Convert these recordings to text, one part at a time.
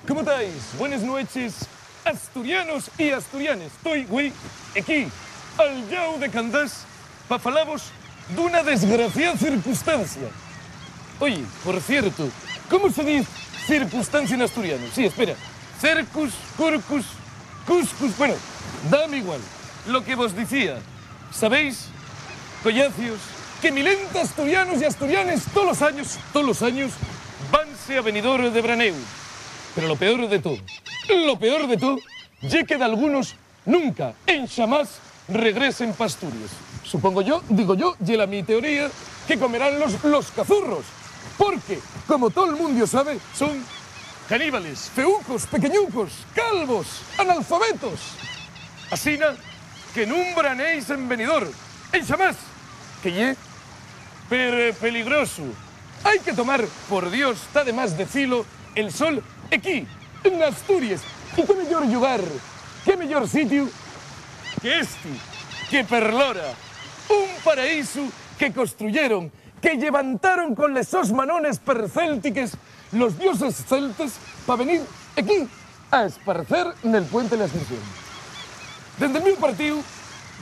¿Cómo estáis? Buenas noches, asturianos y asturianes. Estoy, güey, aquí, al llau de Candás, para falaros d'una desgraciada circunstancia. Oye, por cierto, ¿cómo se dice circunstancia en asturiano? Sí, espera. Cercus, curcus, cuscus. Bueno, dame igual. Lo que vos decía. ¿Sabéis, collacios, que milenta asturianos y asturianes todos los años, vanse a Benidorm de Braneu? Pero lo peor de todo, ya que de algunos nunca, en jamás, regresen pa' Asturias. Supongo yo, digo yo, y la mi teoría, que comerán los cazurros. Porque, como todo el mundo sabe, son caníbales, feucos, pequeñucos, calvos, analfabetos. Asina que nun branéis en Benidorm, en jamás, que ye peligroso. Hay que tomar, por Dios, está de más decilo, el sol aquí, en Asturias. Y qué mejor lugar, qué mejor sitio que este, que Perlora, un paraíso que construyeron, que levantaron con lesos manones percéltiques los dioses celtas para venir aquí a esparcer en el puente de la Ascensión. Desde el mío partido,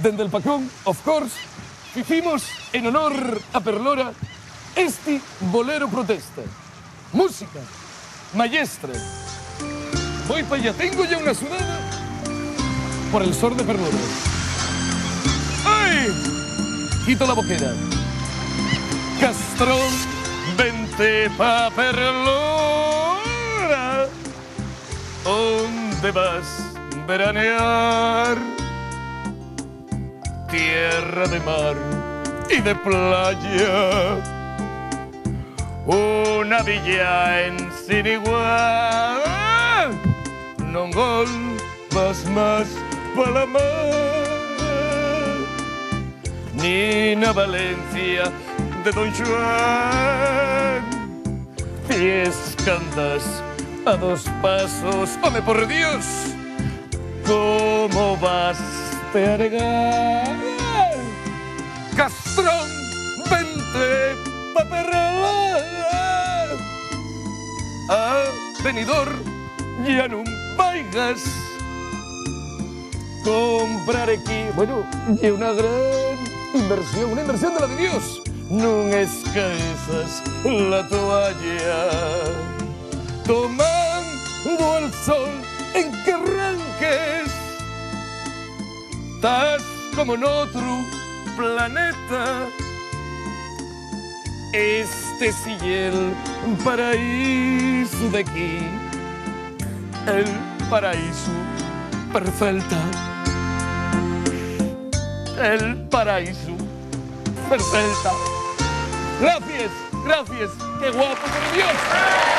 desde el Pacón, of course, hicimos en honor a Perlora este bolero protesta. Música maestra. Voy para allá, tengo ya una sudada por el sol de Perlora. ¡Ay! Quito la boquera. Castrón, vente pa' Perlora. ¿Dónde vas a veranear? Tierra de mar y de playa, una villa en sin igual. Non volvas más pa' la mar, ni na Valencia de Don Juan. Pies cantas a dos pasos. ¡Hombre, por Dios! ¿Cómo vas a negar? Castrón, vente pa' Perlora. A Benidorm ya non vaigas. Comprar aquí, bueno, y una gran inversión de la de Dios. Non escaezas la toalla, tomando el sol en que arranques. Estás como en otro planeta. Este sí el paraíso de aquí, el paraíso perfecto, el paraíso perfecto. Gracias, qué guapo, por Dios.